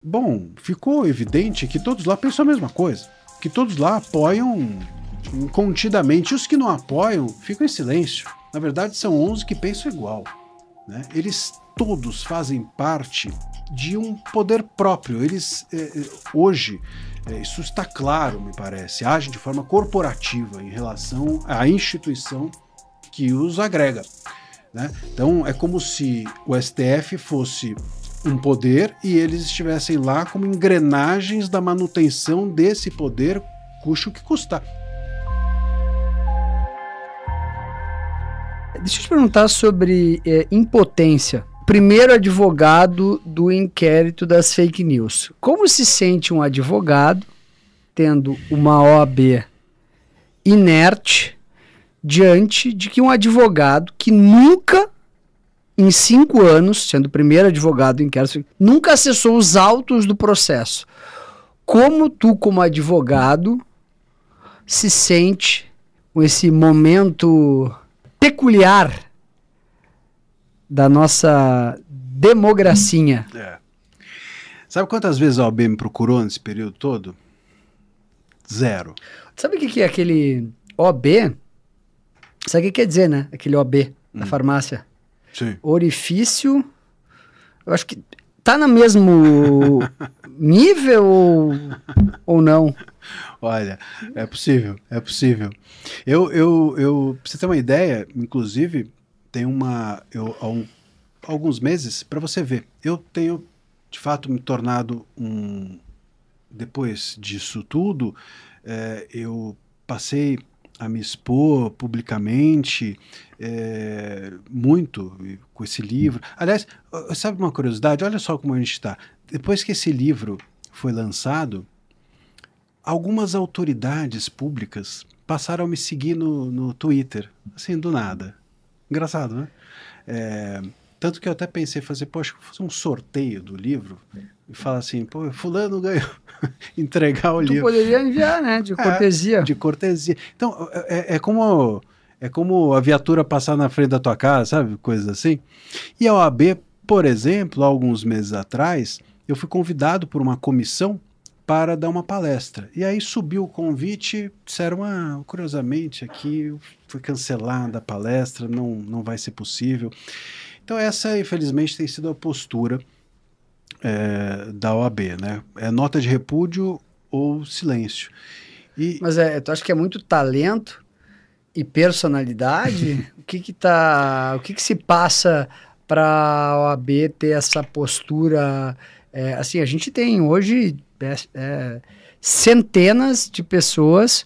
Bom, ficou evidente que todos lá pensam a mesma coisa, que todos lá apoiam contidamente, e os que não apoiam ficam em silêncio. Na verdade, são 11 que pensam igual, né? Eles todos fazem parte de um poder próprio. Eles, hoje, isso está claro, me parece, agem de forma corporativa em relação à instituição que os agrega, né? Então, é como se o STF fosse um poder e eles estivessem lá como engrenagens da manutenção desse poder, custe o que custar. Deixa eu te perguntar sobre impotência. Primeiro advogado do inquérito das fake news. Como se sente um advogado tendo uma OAB inerte diante de que um advogado que nunca, em 5 anos, sendo o primeiro advogado do inquérito, nunca acessou os autos do processo? Como tu, como advogado, se sente com esse momento peculiar da nossa democracia? Sabe quantas vezes a OAB me procurou nesse período todo? 0. Sabe o que é aquele OB? Sabe o que quer dizer, né? Aquele OB da farmácia. Sim. Orifício. Eu acho que tá no mesmo nível ou não? Olha, é possível, é possível. Pra você ter uma ideia, inclusive, tem alguns meses, para você ver, eu tenho, de fato, me tornado depois disso tudo, eu passei a me expor publicamente muito com esse livro. Aliás, sabe uma curiosidade? Olha só como a gente está. Depois que esse livro foi lançado, algumas autoridades públicas passaram a me seguir no Twitter, assim, do nada. Engraçado, né? Tanto que eu até pensei, poxa, vou fazer um sorteio do livro e falar assim, pô, fulano ganhou, entregar o livro. Tu poderia enviar, né? De cortesia. De cortesia. Então, é como a viatura passar na frente da tua casa, sabe? Coisas assim. E a OAB, por exemplo, há alguns meses atrás, eu fui convidado por uma comissão para dar uma palestra. E aí subiu o convite, disseram, curiosamente, aqui foi cancelada a palestra, não vai ser possível. Então essa, infelizmente, tem sido a postura da OAB, né? É nota de repúdio ou silêncio. Mas tu acha que é muito talento e personalidade? O que se passa para a OAB ter essa postura? Assim, a gente tem hoje centenas de pessoas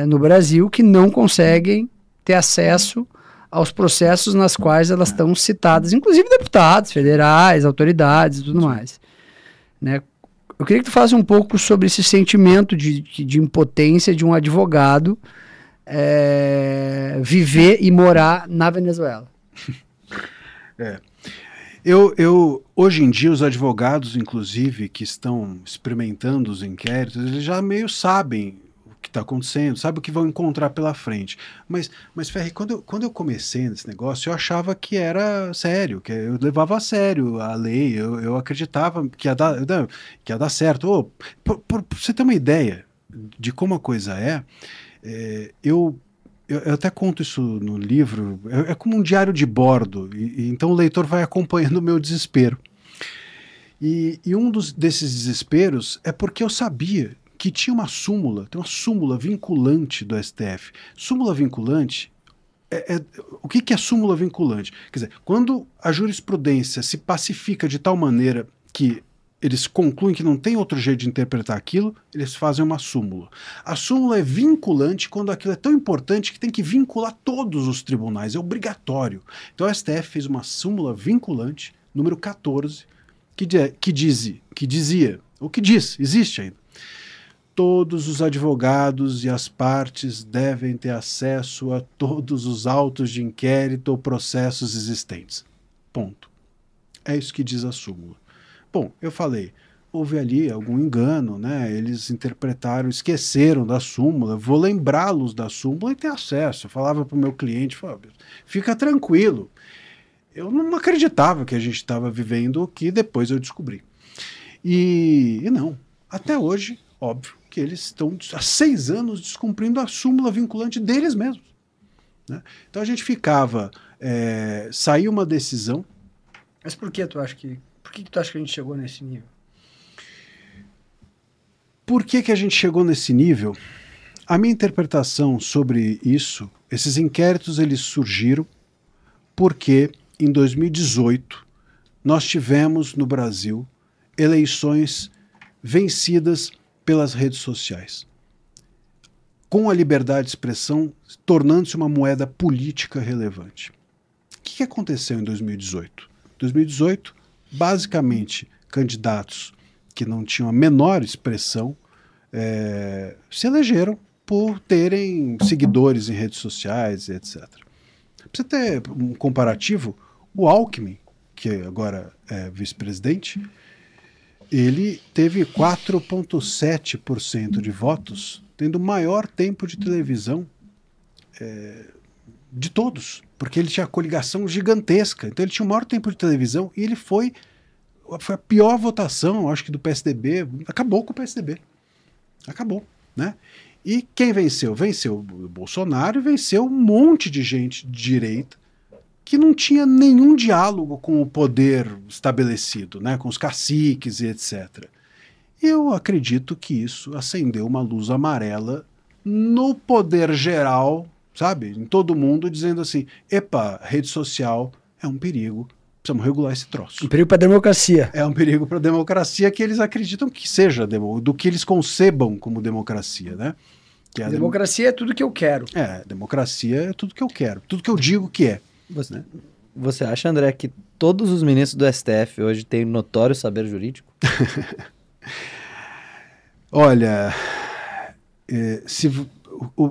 no Brasil que não conseguem ter acesso aos processos nas quais elas estão citadas, inclusive deputados federais, autoridades e tudo mais, né? Eu queria que tu falasse um pouco sobre esse sentimento de impotência de um advogado viver e morar na Venezuela. Hoje em dia, os advogados, inclusive, que estão experimentando os inquéritos, eles já meio sabem o que está acontecendo, sabem o que vão encontrar pela frente. Mas Ferri, quando eu comecei nesse negócio, eu achava que era sério, que eu levava a sério a lei, eu acreditava que ia dar certo. Pra você ter uma ideia de como a coisa eu até conto isso no livro, é como um diário de bordo, então o leitor vai acompanhando o meu desespero. E desses desesperos é porque eu sabia que tinha tem uma súmula vinculante do STF. Súmula vinculante, o que é súmula vinculante? Quer dizer, quando a jurisprudência se pacifica de tal maneira que eles concluem que não tem outro jeito de interpretar aquilo, eles fazem uma súmula. A súmula é vinculante quando aquilo é tão importante que tem que vincular todos os tribunais, é obrigatório. Então o STF fez uma súmula vinculante, número 14, que dizia, ou que diz, existe ainda, todos os advogados e as partes devem ter acesso a todos os autos de inquérito ou processos existentes. Ponto. É isso que diz a súmula. Bom, eu falei, houve ali algum engano, né? Eles interpretaram, esqueceram da súmula, vou lembrá-los da súmula e ter acesso. Eu falava para o meu cliente, fica tranquilo. Eu não acreditava que a gente estava vivendo o que depois eu descobri. E não, até hoje, óbvio, que eles estão há 6 anos descumprindo a súmula vinculante deles mesmos. Né? Então a gente ficava, saiu uma decisão. Mas por que tu acha que tu acha que a gente chegou nesse nível? Por que a gente chegou nesse nível? A minha interpretação sobre isso, esses inquéritos eles surgiram porque em 2018 nós tivemos no Brasil eleições vencidas pelas redes sociais, com a liberdade de expressão tornando-se uma moeda política relevante. O que aconteceu em 2018? Em 2018, basicamente, candidatos que não tinham a menor expressão se elegeram por terem seguidores em redes sociais, etc. Para você ter um comparativo, o Alckmin, que agora é vice-presidente, ele teve 4,7% de votos, tendo o maior tempo de televisão de todos, porque ele tinha coligação gigantesca, então ele tinha o maior tempo de televisão e ele foi a pior votação, acho que do PSDB, acabou com o PSDB. Acabou, né? E quem venceu? Venceu o Bolsonaro e venceu um monte de gente de direita que não tinha nenhum diálogo com o poder estabelecido, né? Com os caciques e etc. Eu acredito que isso acendeu uma luz amarela no poder geral, sabe? Em todo mundo, dizendo assim, epa, rede social é um perigo, precisamos regular esse troço. Um perigo para a democracia. É um perigo para a democracia que eles acreditam que seja, do que eles concebam como democracia, né? Que democracia é tudo que eu quero. Democracia é tudo que eu quero, tudo que eu digo que é. Você acha, André, que todos os ministros do STF hoje têm notório saber jurídico? Olha,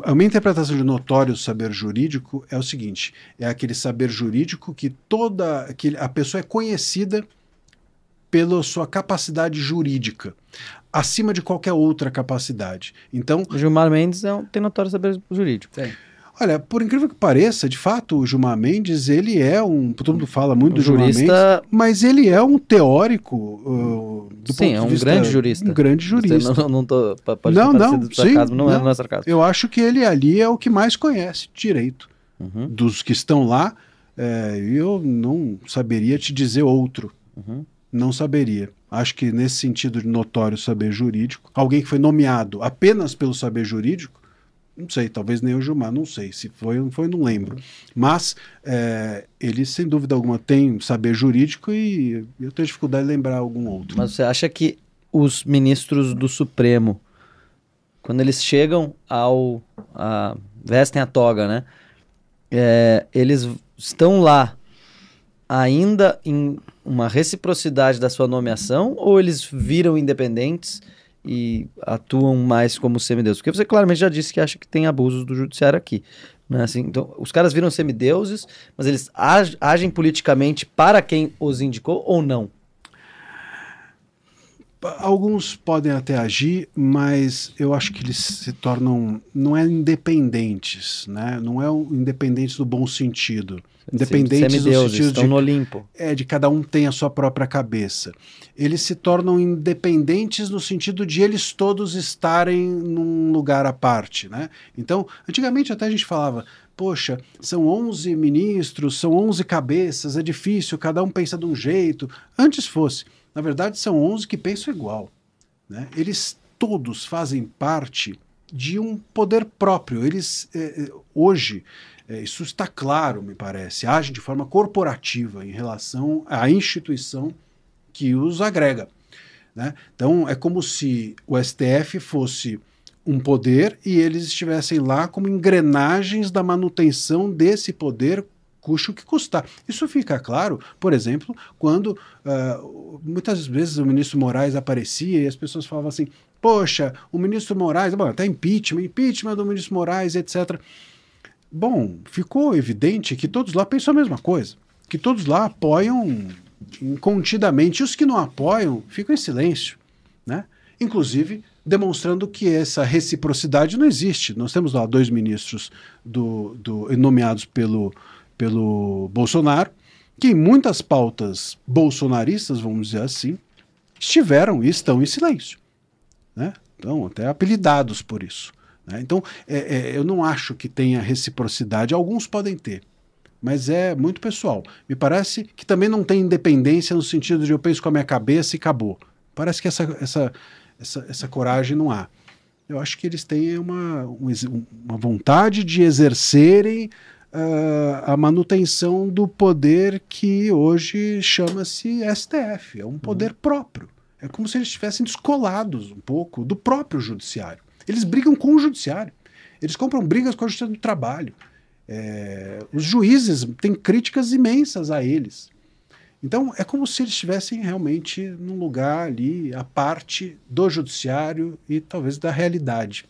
a minha interpretação de notório saber jurídico é o seguinte, é aquele saber jurídico que a pessoa é conhecida pela sua capacidade jurídica, acima de qualquer outra capacidade. Então, o Gilmar Mendes tem notório saber jurídico. Tem. Olha, por incrível que pareça, de fato, o Gilmar Mendes, ele é todo mundo fala muito do Gilmar Mendes, mas ele é um teórico do sim, ponto de um vista... grande jurista. Um grande jurista. Pode não, sarcasmo, não é sarcasmo. Eu acho que ele ali é o que mais conhece direito. Dos que estão lá, eu não saberia te dizer outro. Não saberia. Acho que nesse sentido de notório saber jurídico, alguém que foi nomeado apenas pelo saber jurídico, não sei, talvez nem o Gilmar, não sei. Se foi ou não foi, não lembro. Mas ele, sem dúvida alguma, tem saber jurídico e eu tenho dificuldade de lembrar algum outro. Mas você acha que os ministros do Supremo, quando eles chegam vestem a toga, né? Eles estão lá ainda em uma reciprocidade da sua nomeação ou eles viram independentes e atuam mais como semideuses? Porque você claramente já disse que acha que tem abusos do judiciário aqui. Né? Assim, então, os caras viram semideuses, mas eles agem politicamente para quem os indicou ou não? Alguns podem até agir, mas eu acho que eles se tornam, não é independentes, né? Não é independentes no bom sentido. Independentes no sentido estão no Olimpo. De cada um tem a sua própria cabeça. Eles se tornam independentes no sentido de eles todos estarem num lugar à parte, né? Então, antigamente até a gente falava, poxa, são 11 ministros, são 11 cabeças, é difícil, cada um pensa de um jeito. Antes fosse. Na verdade, são 11 que pensam igual. Né? Eles todos fazem parte de um poder próprio. Eles, hoje, isso está claro, me parece, agem de forma corporativa em relação à instituição que os agrega. Né? Então, é como se o STF fosse um poder e eles estivessem lá como engrenagens da manutenção desse poder, custe o que custar. Isso fica claro, por exemplo, quando muitas vezes o ministro Moraes aparecia e as pessoas falavam assim, poxa, o ministro Moraes, até impeachment do ministro Moraes, etc. Bom, ficou evidente que todos lá pensam a mesma coisa, que todos lá apoiam incontidamente, e os que não apoiam ficam em silêncio, né? Inclusive demonstrando que essa reciprocidade não existe. Nós temos lá 2 ministros nomeados pelo Bolsonaro, que em muitas pautas bolsonaristas, vamos dizer assim, estiveram e estão em silêncio, né? Então, até apelidados por isso, né? Então, eu não acho que tenha reciprocidade. Alguns podem ter, mas é muito pessoal. Me parece que também não tem independência no sentido de eu penso com a minha cabeça e acabou. Parece que essa coragem não há. Eu acho que eles têm uma vontade de exercerem a manutenção do poder que hoje chama-se STF. É um poder próprio. É como se eles estivessem descolados um pouco do próprio judiciário. Eles brigam com o judiciário. Eles compram brigas com a Justiça do Trabalho. Os juízes têm críticas imensas a eles. Então, é como se eles estivessem realmente num lugar ali, à parte do judiciário e talvez da realidade.